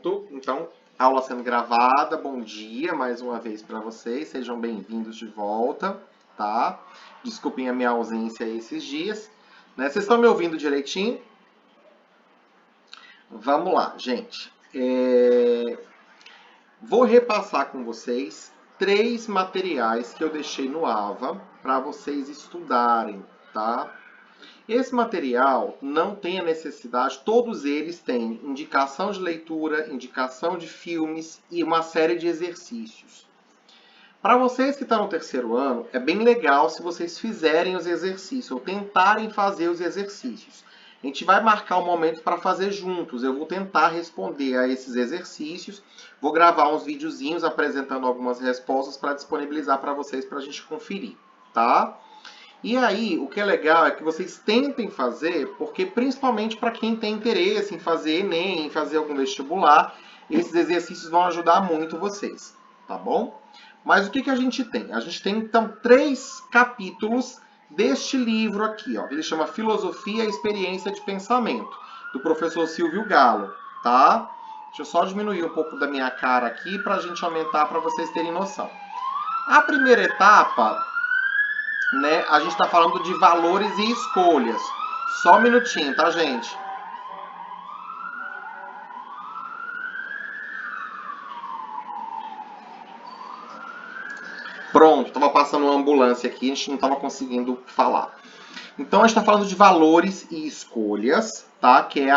Pronto, então, aula sendo gravada, bom dia mais uma vez para vocês, sejam bem-vindos de volta, tá? Desculpem a minha ausência esses dias, né? Vocês estão me ouvindo direitinho? Vamos lá, gente. Vou repassar com vocês 3 materiais que eu deixei no AVA para vocês estudarem, tá? Esse material não tem a necessidade, todos eles têm indicação de leitura, indicação de filmes e uma série de exercícios. Para vocês que estão no terceiro ano, é bem legal se vocês fizerem os exercícios, ou tentarem fazer os exercícios. A gente vai marcar um momento para fazer juntos, eu vou tentar responder a esses exercícios, vou gravar uns videozinhos apresentando algumas respostas para disponibilizar para vocês para a gente conferir, tá? E aí, o que é legal é que vocês tentem fazer, porque principalmente para quem tem interesse em fazer Enem, em fazer algum vestibular, esses exercícios vão ajudar muito vocês, tá bom? Mas o que a gente tem? A gente tem, então, 3 capítulos deste livro aqui, ó. Ele chama Filosofia e Experiência de Pensamento, do professor Silvio Galo, tá? Deixa eu só diminuir um pouco da minha cara aqui para a gente aumentar, para vocês terem noção. A primeira etapa, né, a gente está falando de valores e escolhas. Só um minutinho, tá, gente? Pronto, estava passando uma ambulância aqui, a gente não estava conseguindo falar. Então, a gente está falando de valores e escolhas, tá? Que é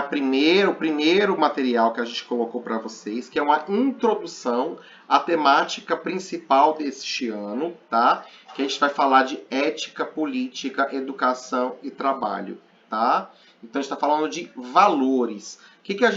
o primeiro material que a gente colocou para vocês, que é uma introdução à temática principal deste ano, tá? Que a gente vai falar de ética, política, educação e trabalho, tá? Então, a gente está falando de valores. O que a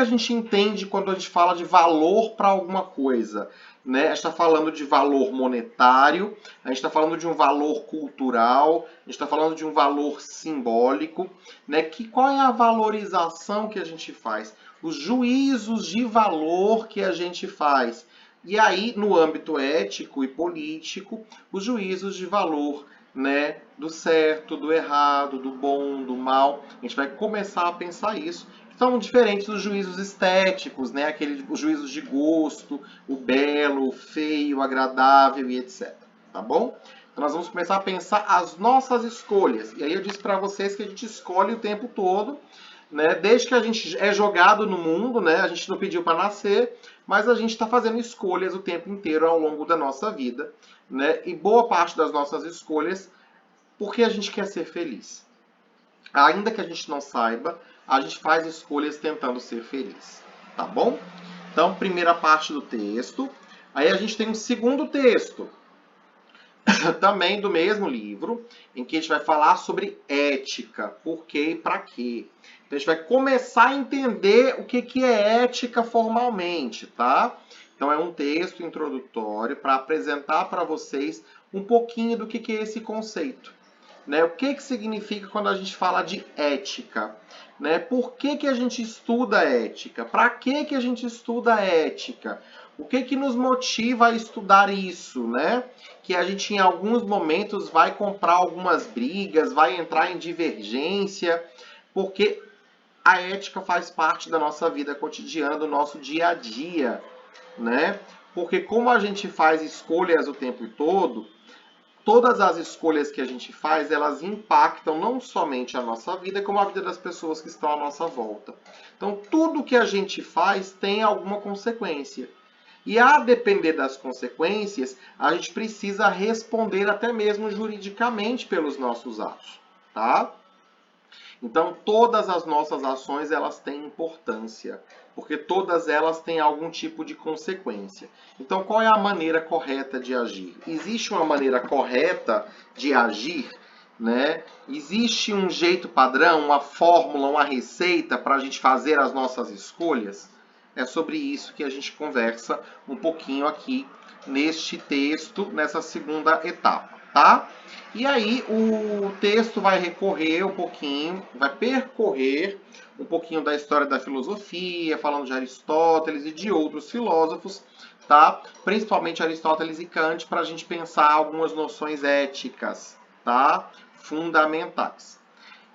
gente entende quando a gente fala de valor para alguma coisa? Né? A gente está falando de valor monetário, a gente está falando de um valor cultural, a gente está falando de um valor simbólico, né? Qual é a valorização que a gente faz? Os juízos de valor que a gente faz. E aí, no âmbito ético e político, os juízos de valor, né? Do certo, do errado, do bom, do mal. A gente vai começar a pensar isso. São diferentes dos juízos estéticos, né? Os juízos de gosto, o belo, o feio, o agradável e etc. Tá bom? Então nós vamos começar a pensar as nossas escolhas. E aí eu disse para vocês que a gente escolhe o tempo todo, né? Desde que a gente é jogado no mundo, né? A gente não pediu para nascer, mas a gente está fazendo escolhas o tempo inteiro ao longo da nossa vida, né? E boa parte das nossas escolhas porque a gente quer ser feliz. Ainda que a gente não saiba, a gente faz escolhas tentando ser feliz, tá bom? Então, primeira parte do texto. Aí a gente tem um segundo texto, também do mesmo livro, em que a gente vai falar sobre ética, por quê e para quê. Então, a gente vai começar a entender o que é ética formalmente, tá? Então, é um texto introdutório para apresentar para vocês um pouquinho do que é esse conceito. Né? O que significa quando a gente fala de ética? Né? Por que a gente estuda ética? Para que a gente estuda ética? O que nos motiva a estudar isso? Né? Que a gente, em alguns momentos, vai comprar algumas brigas, vai entrar em divergência, porque a ética faz parte da nossa vida cotidiana, do nosso dia a dia. Né? Porque como a gente faz escolhas o tempo todo, todas as escolhas que a gente faz, elas impactam não somente a nossa vida, como a vida das pessoas que estão à nossa volta. Então, tudo que a gente faz tem alguma consequência. E a depender das consequências, a gente precisa responder até mesmo juridicamente pelos nossos atos, tá? Então, todas as nossas ações, elas têm importância, porque todas elas têm algum tipo de consequência. Então, qual é a maneira correta de agir? Existe uma maneira correta de agir, né? Existe um jeito padrão, uma fórmula, uma receita para a gente fazer as nossas escolhas? É sobre isso que a gente conversa um pouquinho aqui neste texto, nessa segunda etapa, tá? E aí o texto vai recorrer um pouquinho, vai percorrer um pouquinho da história da filosofia, falando de Aristóteles e de outros filósofos, tá? Principalmente Aristóteles e Kant, para a gente pensar algumas noções éticas, tá? Fundamentais.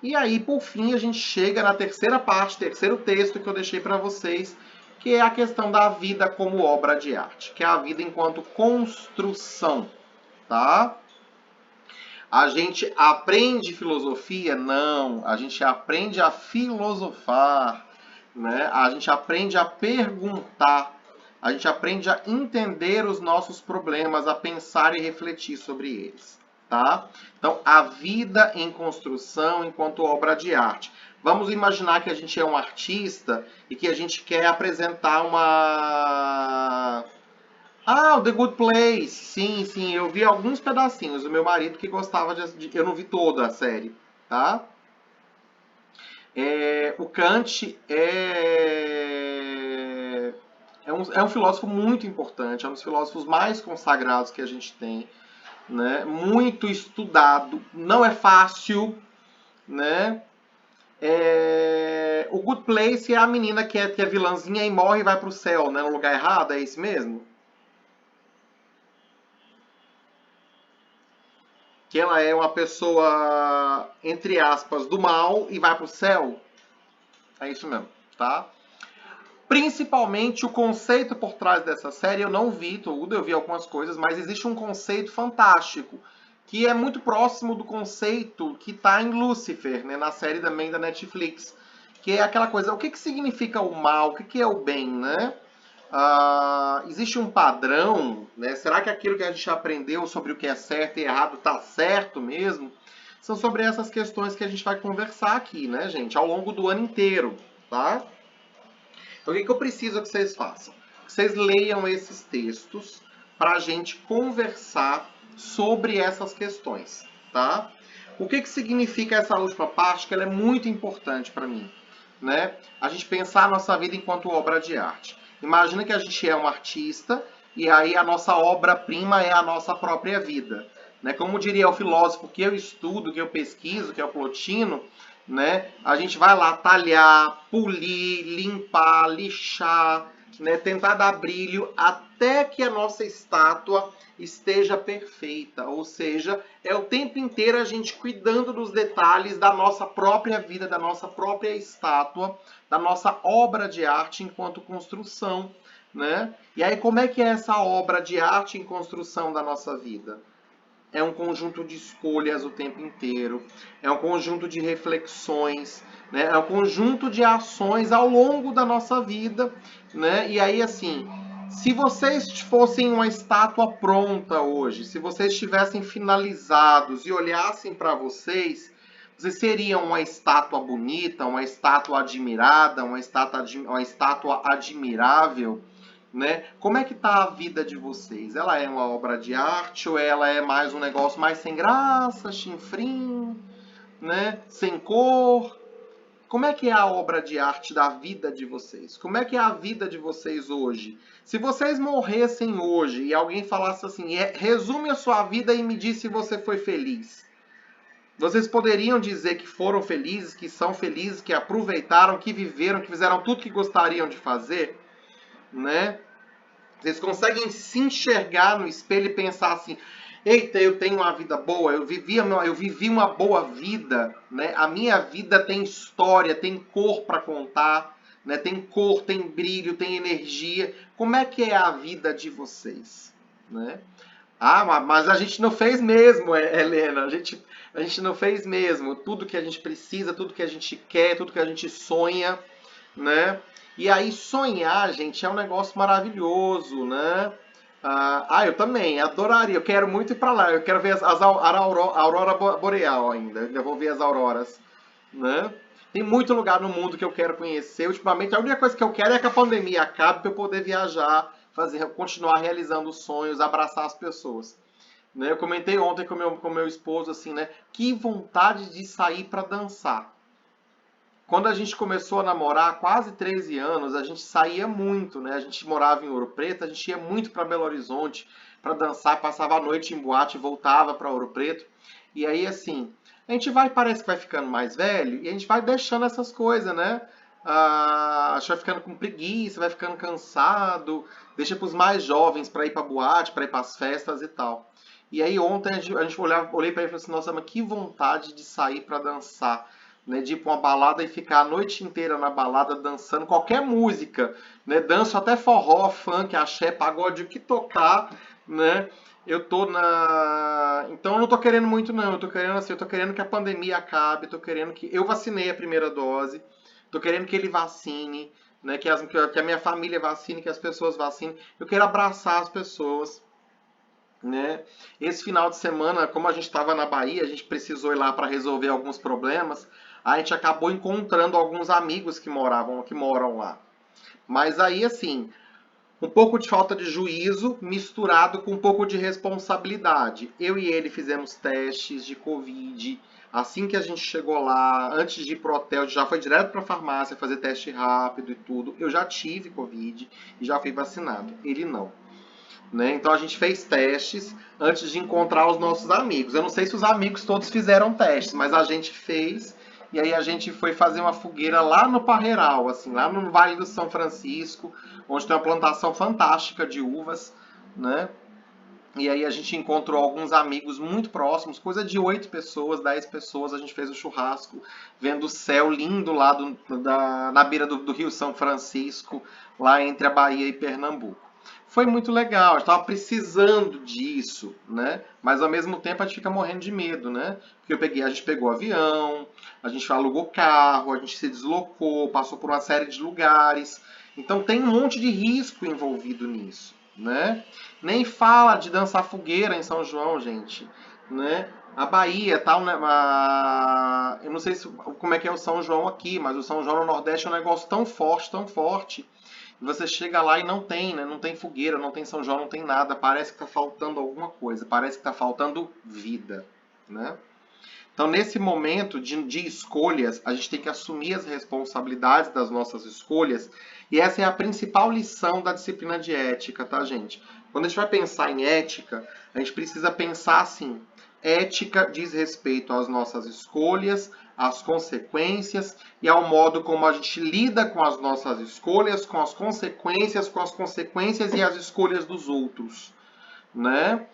E aí, por fim, a gente chega na terceira parte, terceiro texto que eu deixei para vocês, que é a questão da vida como obra de arte, que é a vida enquanto construção, tá? A gente aprende filosofia? Não, a gente aprende a filosofar, né? A gente aprende a perguntar, a gente aprende a entender os nossos problemas, a pensar e refletir sobre eles, tá? Então, a vida em construção enquanto obra de arte. Vamos imaginar que a gente é um artista e que a gente quer apresentar uma... Ah, o The Good Place. Sim, sim, eu vi alguns pedacinhos. O meu marido que gostava eu não vi toda a série, tá? O Kant é um filósofo muito importante, é um dos filósofos mais consagrados que a gente tem, né? Muito estudado, não é fácil, né? O Good Place é a menina que é vilãzinha e morre e vai pro céu, né? No lugar errado, é isso mesmo? Que ela é uma pessoa, entre aspas, do mal e vai pro céu. É isso mesmo, tá? Principalmente o conceito por trás dessa série, eu não vi tudo, eu vi algumas coisas, mas existe um conceito fantástico, que é muito próximo do conceito que está em Lucifer, né, na série também da Netflix, que é aquela coisa, o que significa o mal, o que é o bem, né? Existe um padrão, né? Será que aquilo que a gente aprendeu sobre o que é certo e errado está certo mesmo? São sobre essas questões que a gente vai conversar aqui, né, gente, ao longo do ano inteiro, tá? Então, o que eu preciso que vocês façam? Que vocês leiam esses textos para a gente conversar sobre essas questões, tá? O que significa essa última parte? Que ela é muito importante para mim, né? A gente pensar a nossa vida enquanto obra de arte. Imagina que a gente é um artista e aí a nossa obra-prima é a nossa própria vida, né? Como diria o filósofo que eu estudo, que eu pesquiso, que é o Plotino, né? A gente vai lá talhar, polir, limpar, lixar, né? Tentar dar brilho até que a nossa estátua esteja perfeita. Ou seja, é o tempo inteiro a gente cuidando dos detalhes da nossa própria vida, da nossa própria estátua, da nossa obra de arte enquanto construção, né? E aí como é que é essa obra de arte em construção da nossa vida? É um conjunto de escolhas o tempo inteiro, é um conjunto de reflexões, né? É um conjunto de ações ao longo da nossa vida, né? E aí, assim, se vocês fossem uma estátua pronta hoje, se vocês estivessem finalizados e olhassem para vocês, vocês seriam uma estátua bonita, uma estátua admirada, uma estátua admirável, né? Como é que tá a vida de vocês? Ela é uma obra de arte ou ela é mais um negócio mais sem graça, chinfrim, né? Sem cor? Como é que é a obra de arte da vida de vocês? Como é que é a vida de vocês hoje? Se vocês morressem hoje e alguém falasse assim, resume a sua vida e me diz se você foi feliz. Vocês poderiam dizer que foram felizes, que são felizes, que aproveitaram, que viveram, que fizeram tudo que gostariam de fazer, né? Vocês conseguem se enxergar no espelho e pensar assim, eita, eu tenho uma vida boa, eu vivi uma boa vida, né? A minha vida tem história, tem cor para contar, né? Tem cor, tem brilho, tem energia. Como é que é a vida de vocês, né? Mas a gente não fez mesmo, Helena. A gente não fez mesmo. Tudo que a gente precisa, tudo que a gente quer, tudo que a gente sonha, né? E aí sonhar, gente, é um negócio maravilhoso, né? Eu também adoraria. Eu quero muito ir para lá. Eu quero ver a aurora boreal ainda vou ver as auroras, né? Tem muito lugar no mundo que eu quero conhecer. Ultimamente, a única coisa que eu quero é que a pandemia acabe para eu poder viajar, continuar realizando sonhos, abraçar as pessoas. Né? Eu comentei ontem com meu esposo assim, né? Que vontade de sair para dançar. Quando a gente começou a namorar, há quase 13 anos, a gente saía muito, né? A gente morava em Ouro Preto, a gente ia muito para Belo Horizonte para dançar, passava a noite em boate e voltava para Ouro Preto. E aí, assim, a gente parece que vai ficando mais velho e a gente vai deixando essas coisas, né? A gente vai ficando com preguiça, vai ficando cansado, deixa para os mais jovens para ir para boate, para ir para as festas e tal. E aí ontem a gente olhei para ele e falei assim, nossa, mas que vontade de sair para dançar. né, de ir para uma balada e ficar a noite inteira na balada dançando qualquer música, né? Danço até forró, funk, axé, pagode, o que tocar, né? Eu tô na. Então eu não tô querendo muito, não. Eu tô querendo assim, eu tô querendo que a pandemia acabe, tô querendo que. Eu vacinei a primeira dose, tô querendo que ele vacine, né? Que a minha família vacine, que as pessoas vacinem. Eu quero abraçar as pessoas, né? Esse final de semana, como a gente estava na Bahia, a gente precisou ir lá para resolver alguns problemas. A gente acabou encontrando alguns amigos que moram lá. Mas aí, assim, um pouco de falta de juízo misturado com um pouco de responsabilidade. Eu e ele fizemos testes de Covid. Assim que a gente chegou lá, antes de ir pro hotel, já foi direto para a farmácia fazer teste rápido e tudo. Eu já tive Covid e já fui vacinado. Ele não. Né? Então a gente fez testes antes de encontrar os nossos amigos. Eu não sei se os amigos todos fizeram testes, mas a gente fez. E aí a gente foi fazer uma fogueira lá no Parreiral, assim, lá no Vale do São Francisco, onde tem uma plantação fantástica de uvas, né? E aí a gente encontrou alguns amigos muito próximos, coisa de 8 pessoas, 10 pessoas, a gente fez o churrasco, vendo o céu lindo lá na beira do Rio São Francisco, lá entre a Bahia e Pernambuco. Foi muito legal, eu estava precisando disso, né? Mas ao mesmo tempo a gente fica morrendo de medo, né? Porque a gente pegou avião, a gente alugou carro, a gente se deslocou, passou por uma série de lugares. Então tem um monte de risco envolvido nisso, né? Nem fala de dançar fogueira em São João, gente, né? A Bahia tá eu não sei como é que é o São João aqui, mas o São João no Nordeste é um negócio tão forte. E você chega lá e não tem, né? Não tem fogueira, não tem São João, não tem nada. Parece que tá faltando alguma coisa, parece que tá faltando vida, né? Então, nesse momento de escolhas, a gente tem que assumir as responsabilidades das nossas escolhas. E essa é a principal lição da disciplina de ética, tá, gente? Quando a gente vai pensar em ética, a gente precisa pensar assim: ética diz respeito às nossas escolhas, às consequências e ao modo como a gente lida com as nossas escolhas, com as consequências e as escolhas dos outros, né?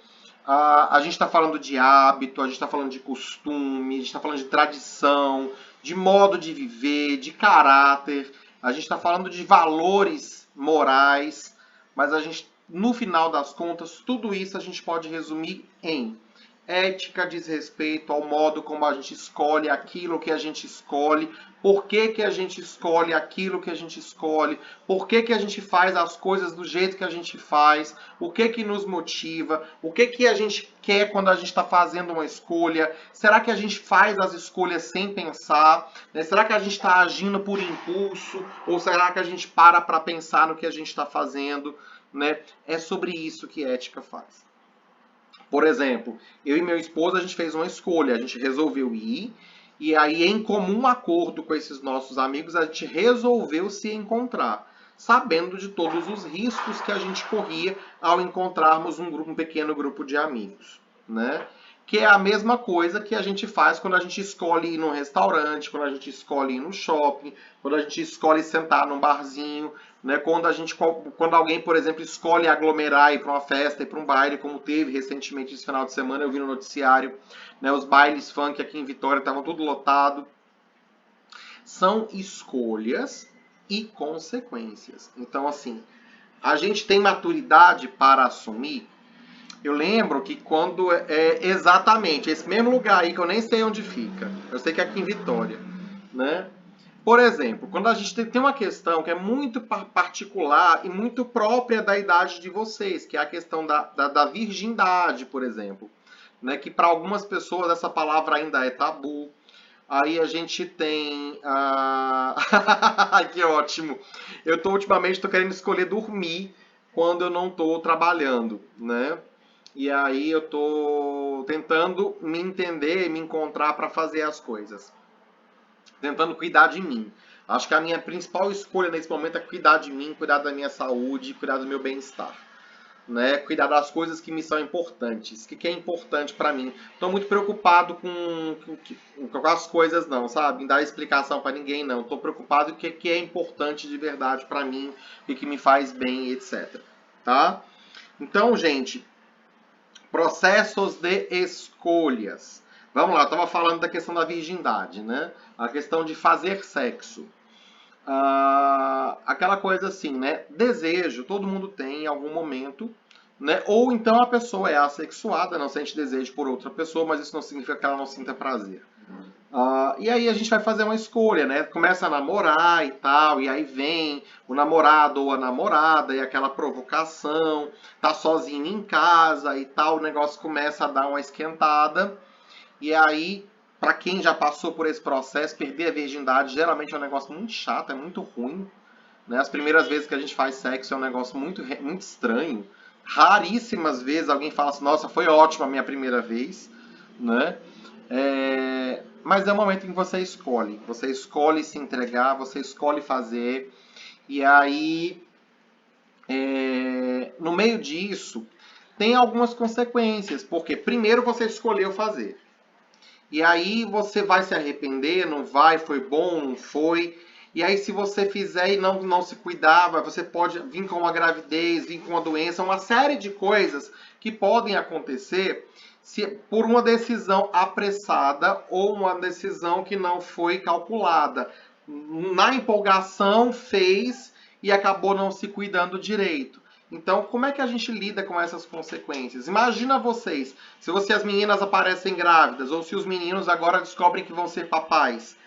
A gente está falando de hábito, a gente está falando de costume, a gente está falando de tradição, de modo de viver, de caráter, a gente está falando de valores morais, mas a gente, no final das contas, tudo isso a gente pode resumir em ética diz respeito ao modo como a gente escolhe aquilo que a gente escolhe, por que a gente escolhe aquilo que a gente escolhe, por que a gente faz as coisas do jeito que a gente faz, o que nos motiva, o que a gente quer quando a gente está fazendo uma escolha, será que a gente faz as escolhas sem pensar, né? Será que a gente está agindo por impulso, ou será que a gente para pensar no que a gente está fazendo, né? É sobre isso que ética faz. Por exemplo, eu e meu esposo, a gente fez uma escolha, a gente resolveu ir, e aí, em comum acordo com esses nossos amigos, a gente resolveu se encontrar, sabendo de todos os riscos que a gente corria ao encontrarmos um pequeno grupo de amigos, né? Que é a mesma coisa que a gente faz quando a gente escolhe ir num restaurante, quando a gente escolhe ir no shopping, quando a gente escolhe sentar num barzinho, né? Quando alguém, por exemplo, escolhe aglomerar, ir para uma festa, ir para um baile, como teve recentemente esse final de semana, eu vi no noticiário, né? Os bailes funk aqui em Vitória estavam tudo lotado. São escolhas e consequências. Então, assim, a gente tem maturidade para assumir. Eu lembro que quando exatamente esse mesmo lugar aí, que eu nem sei onde fica, eu sei que é aqui em Vitória, né? Por exemplo, quando a gente tem uma questão que é muito particular e muito própria da idade de vocês, que é a questão da virgindade, por exemplo, né? Que para algumas pessoas essa palavra ainda é tabu. Aí a gente tem. Que ótimo! Ultimamente tô querendo escolher dormir quando eu não tô trabalhando, né? E aí eu tô tentando me entender, me encontrar para fazer as coisas. Tentando cuidar de mim. Acho que a minha principal escolha nesse momento é cuidar de mim, cuidar da minha saúde, cuidar do meu bem-estar. Né? Cuidar das coisas que me são importantes. O que é importante para mim? Estou muito preocupado com as coisas não, sabe? Em dar explicação para ninguém não. Estou preocupado com o que é importante de verdade para mim, o que me faz bem, etc. Tá? Então, gente, processos de escolhas. Vamos lá, eu estava falando da questão da virgindade, né? A questão de fazer sexo. Aquela coisa assim, né? Desejo, todo mundo tem em algum momento, né? Ou então a pessoa é assexuada, não sente desejo por outra pessoa, mas isso não significa que ela não sinta prazer. E aí a gente vai fazer uma escolha, né? Começa a namorar e tal, e aí vem o namorado ou a namorada e aquela provocação, tá sozinho em casa e tal, o negócio começa a dar uma esquentada. E aí, para quem já passou por esse processo, perder a virgindade geralmente é um negócio muito chato, é muito ruim. Né? As primeiras vezes que a gente faz sexo é um negócio muito estranho. Raríssimas vezes alguém fala assim, nossa, foi ótima a minha primeira vez. Né? Mas é o momento em que você escolhe se entregar, você escolhe fazer. E aí, no meio disso, tem algumas consequências. Porque primeiro você escolheu fazer. E aí você vai se arrepender, não vai, foi bom, não foi. E aí se você fizer e não se cuidar, você pode vir com uma gravidez, vir com uma doença, uma série de coisas que podem acontecer por uma decisão apressada ou uma decisão que não foi calculada. Na empolgação fez e acabou não se cuidando direito. Então, como é que a gente lida com essas consequências? Imagina vocês, se as meninas aparecem grávidas, ou se os meninos agora descobrem que vão ser papais.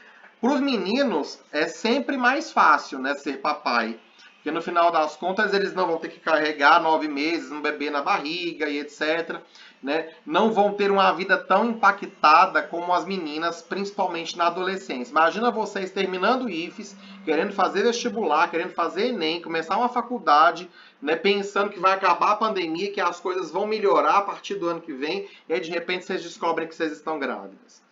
Para os meninos, é sempre mais fácil, né, ser papai. Porque no final das contas, eles não vão ter que carregar 9 meses um bebê na barriga e etc. Né? Não vão ter uma vida tão impactada como as meninas, principalmente na adolescência. Imagina vocês terminando o IFES, querendo fazer vestibular, querendo fazer Enem, começar uma faculdade, né, pensando que vai acabar a pandemia, que as coisas vão melhorar a partir do ano que vem, e aí de repente vocês descobrem que vocês estão grávidas.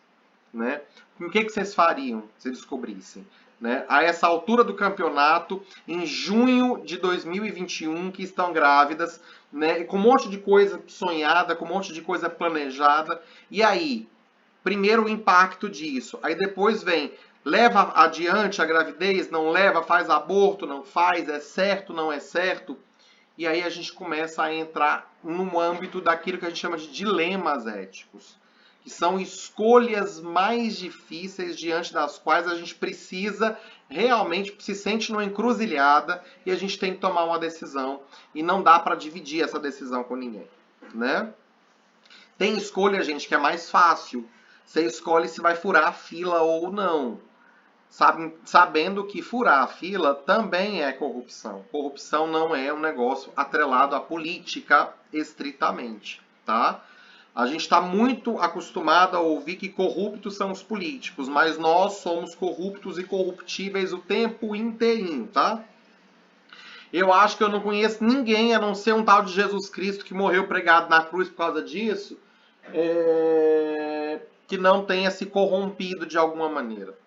Né? O que vocês fariam se descobrissem? Né? A essa altura do campeonato, em junho de 2021, que estão grávidas, né? Com um monte de coisa sonhada, com um monte de coisa planejada. E aí, primeiro o impacto disso. Aí depois vem, leva adiante a gravidez, não leva, faz aborto, não faz, é certo, não é certo. E aí a gente começa a entrar no âmbito daquilo que a gente chama de dilemas éticos, que são escolhas mais difíceis diante das quais a gente precisa realmente se sente numa encruzilhada e a gente tem que tomar uma decisão e não dá para dividir essa decisão com ninguém, né? Tem escolha, gente, que é mais fácil. Você escolhe se vai furar a fila ou não. Sabendo que furar a fila também é corrupção. Corrupção não é um negócio atrelado à política estritamente, tá? A gente está muito acostumado a ouvir que corruptos são os políticos, mas nós somos corruptos e corruptíveis o tempo inteirinho, tá? Eu acho que eu não conheço ninguém, a não ser um tal de Jesus Cristo que morreu pregado na cruz por causa disso, que não tenha se corrompido de alguma maneira,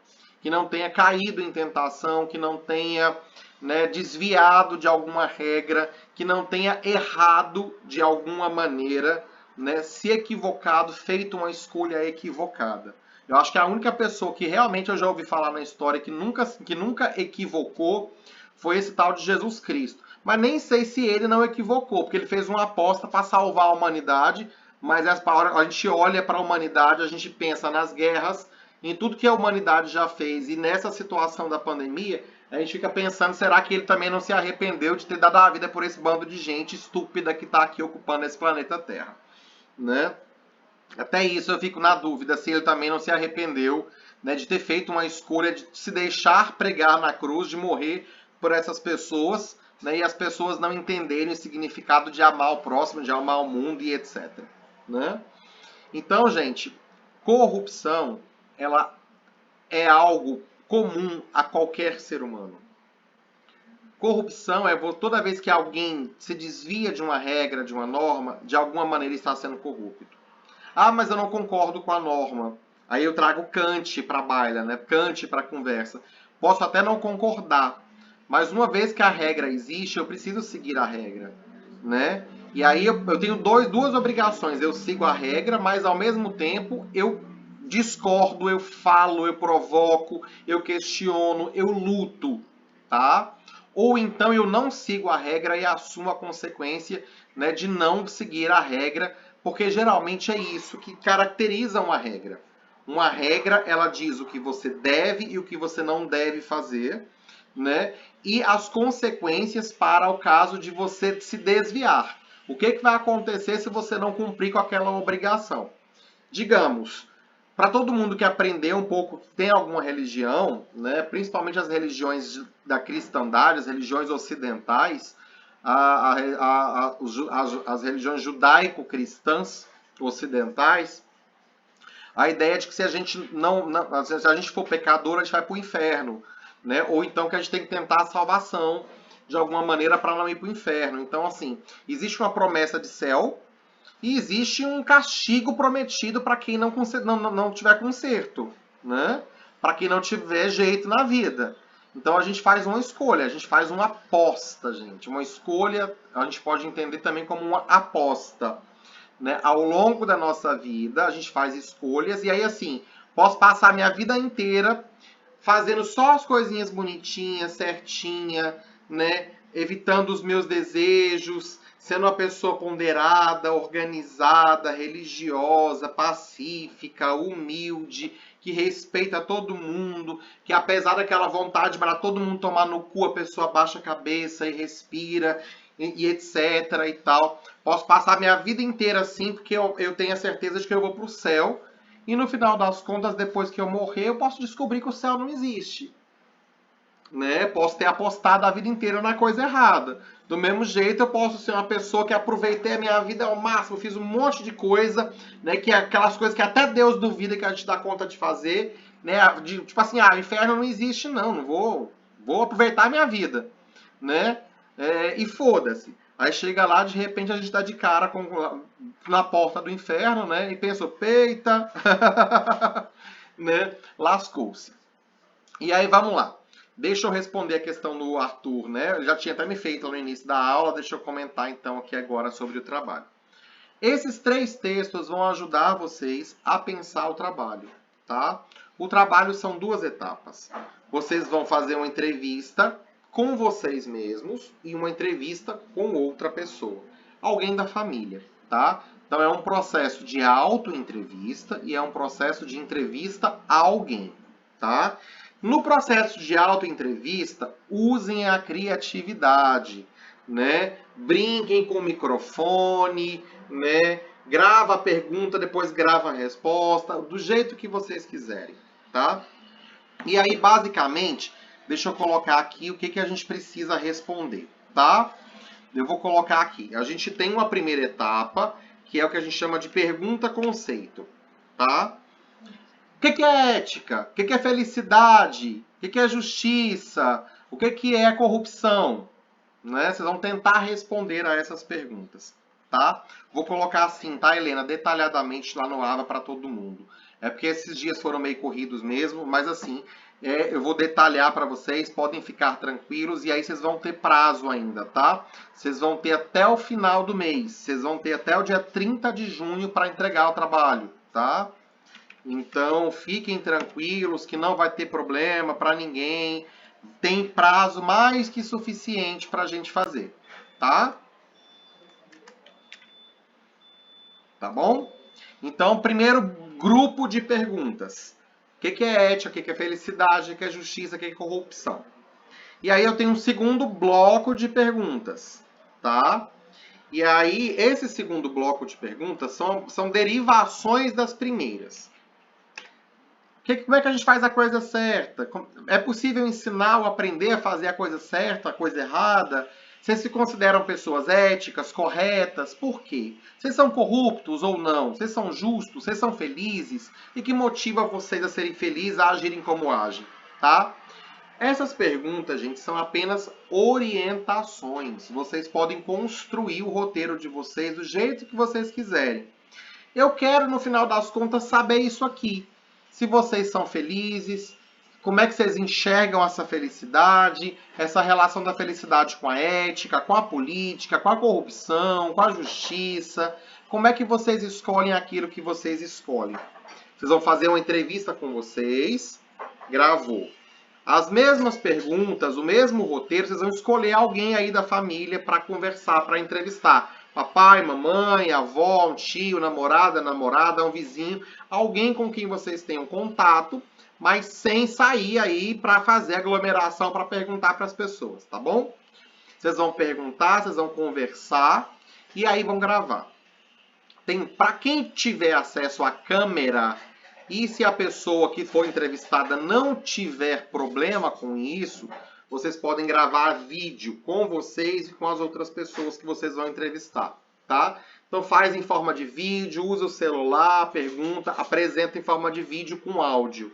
que não tenha caído em tentação, que não tenha, né, desviado de alguma regra, que não tenha errado de alguma maneira, né, se equivocado, feito uma escolha equivocada. Eu acho que a única pessoa que realmente eu já ouvi falar na história que nunca equivocou foi esse tal de Jesus Cristo. Mas nem sei se ele não equivocou, porque ele fez uma aposta para salvar a humanidade, mas a gente olha para a humanidade, a gente pensa nas guerras, em tudo que a humanidade já fez, e nessa situação da pandemia, a gente fica pensando, será que ele também não se arrependeu de ter dado a vida por esse bando de gente estúpida que está aqui ocupando esse planeta Terra? Né? Até isso eu fico na dúvida se ele também não se arrependeu, né, de ter feito uma escolha de se deixar pregar na cruz, de morrer por essas pessoas, né, e as pessoas não entenderem o significado de amar o próximo, de amar o mundo e etc. Né? Então, gente, corrupção, ela é algo comum a qualquer ser humano. Corrupção é toda vez que alguém se desvia de uma regra, de uma norma, de alguma maneira está sendo corrupto. Ah, mas eu não concordo com a norma. Aí eu trago Kant para a baila, né? Kant para a conversa. Posso até não concordar, mas uma vez que a regra existe, eu preciso seguir a regra, né? E aí eu tenho duas obrigações. Eu sigo a regra, mas ao mesmo tempo eu discordo, eu falo, eu provoco, eu questiono, eu luto, tá? Ou então eu não sigo a regra e assumo a consequência, né, de não seguir a regra, porque geralmente é isso que caracteriza uma regra. Uma regra, ela diz o que você deve e o que você não deve fazer, né? E as consequências para o caso de você se desviar. O que vai acontecer se você não cumprir com aquela obrigação? Digamos, para todo mundo que aprendeu um pouco, que tem alguma religião, né, principalmente as religiões da cristandade, as religiões ocidentais, as religiões judaico-cristãs ocidentais, a ideia é de que se a gente se a gente for pecador, a gente vai para o inferno, né? Ou então que a gente tem que tentar a salvação de alguma maneira para não ir para o inferno. Então, assim, existe uma promessa de céu e existe um castigo prometido para quem não tiver conserto, né? Para quem não tiver jeito na vida. Então a gente faz uma escolha, a gente faz uma aposta, gente. Uma escolha a gente pode entender também como uma aposta. Né? Ao longo da nossa vida, a gente faz escolhas, e aí assim, posso passar a minha vida inteira fazendo só as coisinhas bonitinhas, certinha, né? Evitando os meus desejos, sendo uma pessoa ponderada, organizada, religiosa, pacífica, humilde, que respeita todo mundo, que apesar daquela vontade para todo mundo tomar no cu, a pessoa baixa a cabeça e respira, e etc e tal. Posso passar minha vida inteira assim, porque eu tenho a certeza de que eu vou para o céu, e no final das contas, depois que eu morrer, eu posso descobrir que o céu não existe. Né? Posso ter apostado a vida inteira na coisa errada. Do mesmo jeito, eu posso ser uma pessoa que aproveitei a minha vida ao máximo, fiz um monte de coisa, né? Que é aquelas coisas que até Deus duvida que a gente dá conta de fazer, né? Tipo assim, o inferno não existe, não vou aproveitar a minha vida, né? E foda-se. Aí chega lá, de repente a gente dá de cara na porta do inferno, né? E pensa, peita, né? Lascou-se. E aí vamos lá. Deixa eu responder a questão do Arthur, né? Eu já tinha até me feito no início da aula, deixa eu comentar então aqui agora sobre o trabalho. Esses 3 textos vão ajudar vocês a pensar o trabalho, tá? O trabalho são 2 etapas. Vocês vão fazer uma entrevista com vocês mesmos e uma entrevista com outra pessoa, alguém da família, tá? Então é um processo de auto-entrevista e é um processo de entrevista a alguém, tá? No processo de auto-entrevista, usem a criatividade, né? Brinquem com o microfone, né? Grava a pergunta, depois grava a resposta, do jeito que vocês quiserem, tá? E aí, basicamente, deixa eu colocar aqui o que a gente precisa responder, tá? Eu vou colocar aqui. A gente tem uma primeira etapa, que é o que a gente chama de pergunta-conceito, tá? O que é ética? O que é felicidade? O que é justiça? O que é corrupção? Né? Vocês vão tentar responder a essas perguntas, tá? Vou colocar assim, tá, Helena? Detalhadamente lá no AVA para todo mundo. É porque esses dias foram meio corridos mesmo, mas assim, eu vou detalhar para vocês, podem ficar tranquilos, e aí vocês vão ter prazo ainda, tá? Vocês vão ter até o final do mês, vocês vão ter até o dia 30 de junho para entregar o trabalho, tá? Então, fiquem tranquilos que não vai ter problema para ninguém. Tem prazo mais que suficiente para a gente fazer, tá? Tá bom? Então, primeiro grupo de perguntas. O que é ética, o que é felicidade, o que é justiça, o que é corrupção? E aí eu tenho um segundo bloco de perguntas, tá? E aí, esse segundo bloco de perguntas são derivações das primeiras. Como é que a gente faz a coisa certa? É possível ensinar ou aprender a fazer a coisa certa, a coisa errada? Vocês se consideram pessoas éticas, corretas? Por quê? Vocês são corruptos ou não? Vocês são justos? Vocês são felizes? E que motiva vocês a serem felizes, a agirem como agem? Tá? Essas perguntas, gente, são apenas orientações. Vocês podem construir o roteiro de vocês do jeito que vocês quiserem. Eu quero, no final das contas, saber isso aqui. Se vocês são felizes, como é que vocês enxergam essa felicidade, essa relação da felicidade com a ética, com a política, com a corrupção, com a justiça. Como é que vocês escolhem aquilo que vocês escolhem? Vocês vão fazer uma entrevista com vocês, gravou. As mesmas perguntas, o mesmo roteiro, vocês vão escolher alguém aí da família para conversar, para entrevistar. Papai, mamãe, avó, um tio, namorada, um vizinho, alguém com quem vocês tenham contato, mas sem sair aí para fazer aglomeração para perguntar para as pessoas, tá bom? Vocês vão perguntar, vocês vão conversar e aí vão gravar. Para quem tiver acesso à câmera e se a pessoa que for entrevistada não tiver problema com isso, vocês podem gravar vídeo com vocês e com as outras pessoas que vocês vão entrevistar, tá? Então faz em forma de vídeo, usa o celular, pergunta, apresenta em forma de vídeo com áudio.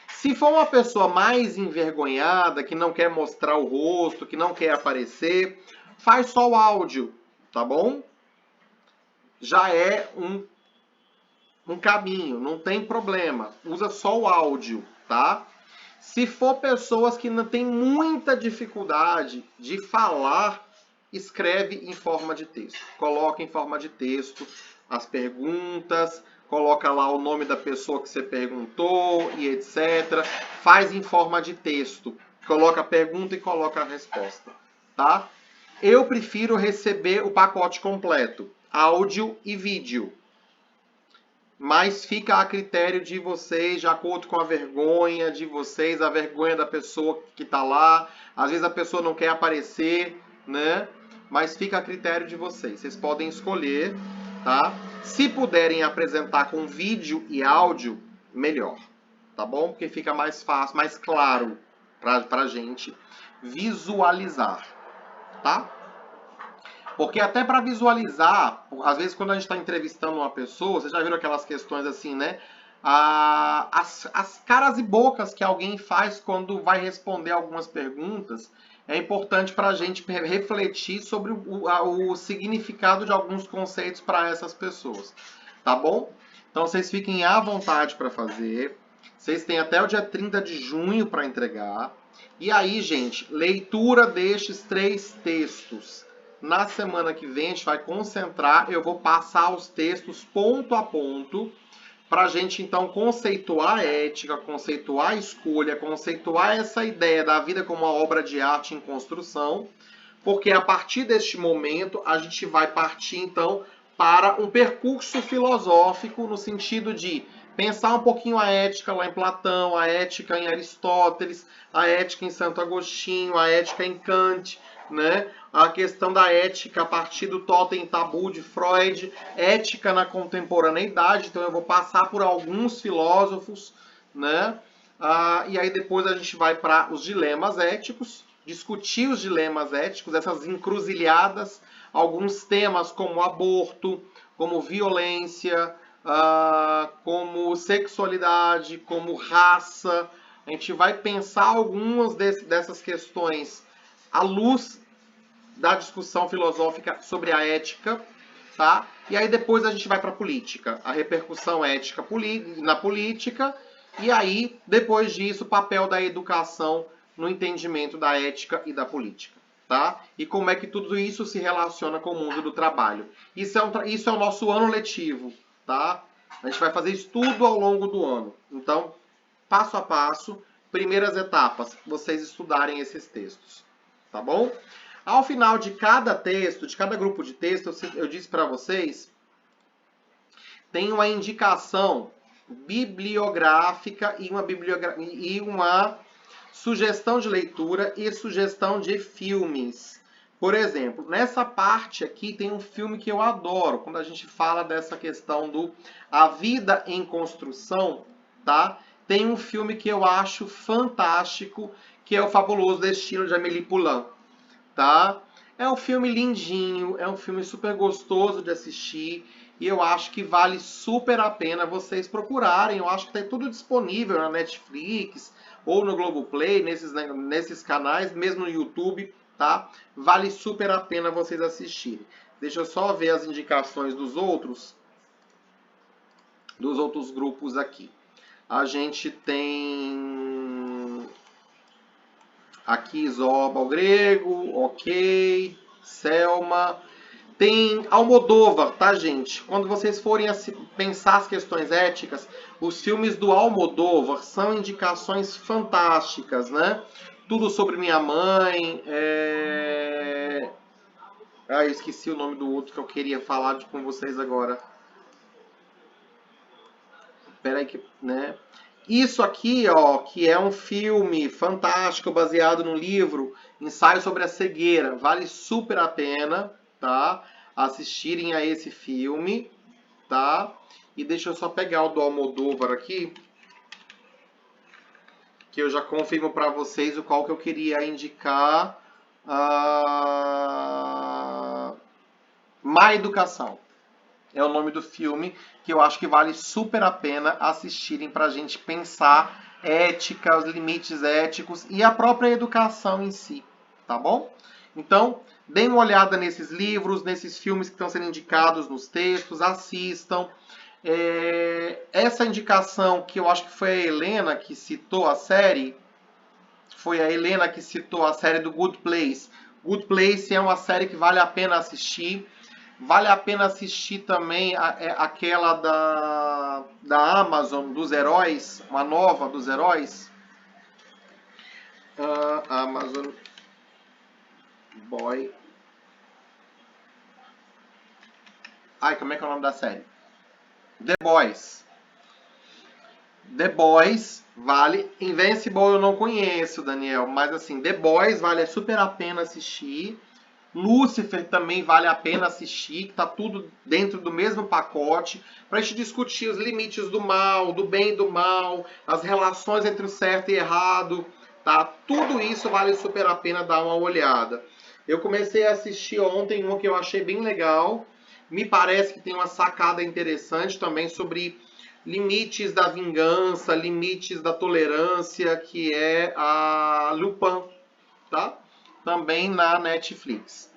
Se for uma pessoa mais envergonhada, que não quer mostrar o rosto, que não quer aparecer, faz só o áudio, tá bom? Já é um caminho, não tem problema. Usa só o áudio, tá? Se for pessoas que não têm muita dificuldade de falar, escreve em forma de texto. Coloca em forma de texto as perguntas, coloca lá o nome da pessoa que você perguntou e etc. Faz em forma de texto. Coloca a pergunta e coloca a resposta, tá? Eu prefiro receber o pacote completo, áudio e vídeo. Mas fica a critério de vocês, de acordo com a vergonha de vocês, a vergonha da pessoa que está lá. Às vezes a pessoa não quer aparecer, né? Mas fica a critério de vocês. Vocês podem escolher, tá? Se puderem apresentar com vídeo e áudio, melhor, tá bom? Porque fica mais fácil, mais claro para a gente visualizar, tá? Porque até para visualizar, às vezes quando a gente está entrevistando uma pessoa, vocês já viram aquelas questões assim, né? As caras e bocas que alguém faz quando vai responder algumas perguntas, é importante para a gente refletir sobre o significado de alguns conceitos para essas pessoas, tá bom? Então vocês fiquem à vontade para fazer. Vocês têm até o dia 30 de junho para entregar. E aí, gente, leitura destes 3 textos. Na semana que vem a gente vai concentrar, eu vou passar os textos ponto a ponto para a gente então conceituar a ética, conceituar a escolha, conceituar essa ideia da vida como uma obra de arte em construção, porque a partir deste momento a gente vai partir então para um percurso filosófico no sentido de pensar um pouquinho a ética lá em Platão, a ética em Aristóteles, a ética em Santo Agostinho, a ética em Kant, né? A questão da ética a partir do totem tabu de Freud, ética na contemporaneidade, então eu vou passar por alguns filósofos, né? E aí depois a gente vai para os dilemas éticos, discutir os dilemas éticos, essas encruzilhadas, alguns temas como aborto, como violência, como sexualidade, como raça. A gente vai pensar algumas dessas questões à luz da discussão filosófica sobre a ética, tá? E aí depois a gente vai para a política, a repercussão ética na política, e aí, depois disso, o papel da educação no entendimento da ética e da política, tá? E como é que tudo isso se relaciona com o mundo do trabalho. Isso é o nosso ano letivo, tá? A gente vai fazer isso tudo ao longo do ano. Então, passo a passo, primeiras etapas, vocês estudarem esses textos, tá bom? Ao final de cada texto, de cada grupo de texto, eu disse para vocês, tem uma indicação bibliográfica e uma sugestão de leitura e sugestão de filmes. Por exemplo, nessa parte aqui tem um filme que eu adoro, quando a gente fala dessa questão do A Vida em Construção, tá? Tem um filme que eu acho fantástico, que é O Fabuloso Destino de Amélie Poulain, tá? É um filme lindinho, é um filme super gostoso de assistir e eu acho que vale super a pena vocês procurarem. Eu acho que está tudo disponível na Netflix ou no Globoplay, nesses canais, mesmo no YouTube, tá? Vale super a pena vocês assistirem. Deixa eu só ver as indicações dos outros grupos aqui. A gente tem aqui Zoba o Grego, ok, Selma. Tem Almodóvar, tá, gente? Quando vocês forem pensar as questões éticas, os filmes do Almodóvar são indicações fantásticas, né? Tudo sobre minha mãe, Ah, eu esqueci o nome do outro que eu queria falar com vocês agora. Espera aí que, né? Isso aqui, ó, que é um filme fantástico baseado no livro Ensaio sobre a Cegueira. Vale super a pena, tá? Assistirem a esse filme, tá? E deixa eu só pegar o do Almodóvar aqui, que eu já confirmo para vocês o qual que eu queria indicar. Má Educação. É o nome do filme que eu acho que vale super a pena assistirem para a gente pensar ética, os limites éticos e a própria educação em si, tá bom? Então, deem uma olhada nesses livros, nesses filmes que estão sendo indicados nos textos, assistam. Essa indicação que eu acho que foi a Helena que citou a série, foi a Helena que citou a série do Good Place. Good Place é uma série que vale a pena assistir. Vale a pena assistir também aquela da Amazon, dos heróis, uma nova dos heróis. Amazon Boy. Ai, como é que é o nome da série? The Boys. The Boys vale. Invincible eu não conheço, Daniel, mas assim, The Boys vale super a pena assistir. Lucifer também vale a pena assistir, que tá tudo dentro do mesmo pacote, para a gente discutir os limites do mal, do bem e do mal, as relações entre o certo e errado, tá? Tudo isso vale super a pena dar uma olhada. Eu comecei a assistir ontem uma que eu achei bem legal, me parece que tem uma sacada interessante também sobre limites da vingança, limites da tolerância, que é a Lupin, tá? Também na Netflix.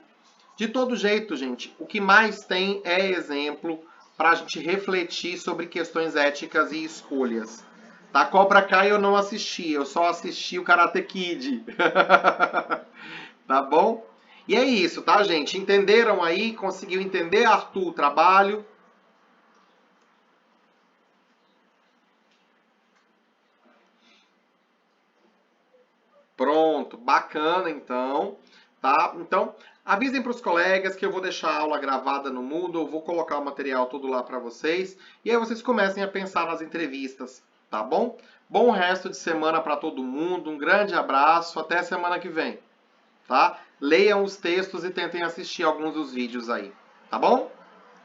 De todo jeito, gente, o que mais tem é exemplo para a gente refletir sobre questões éticas e escolhas. Tá? Cobra Kai eu não assisti, eu só assisti o Karate Kid. Tá bom? E é isso, tá, gente? Entenderam aí? Conseguiu entender, Arthur, o trabalho? Pronto, bacana então, tá? Então, avisem para os colegas que eu vou deixar a aula gravada no Moodle, eu vou colocar o material todo lá para vocês e aí vocês comecem a pensar nas entrevistas, tá bom? Bom resto de semana para todo mundo, um grande abraço, até semana que vem, tá? Leiam os textos e tentem assistir alguns dos vídeos aí, tá bom?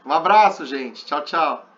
Um abraço, gente. Tchau, tchau.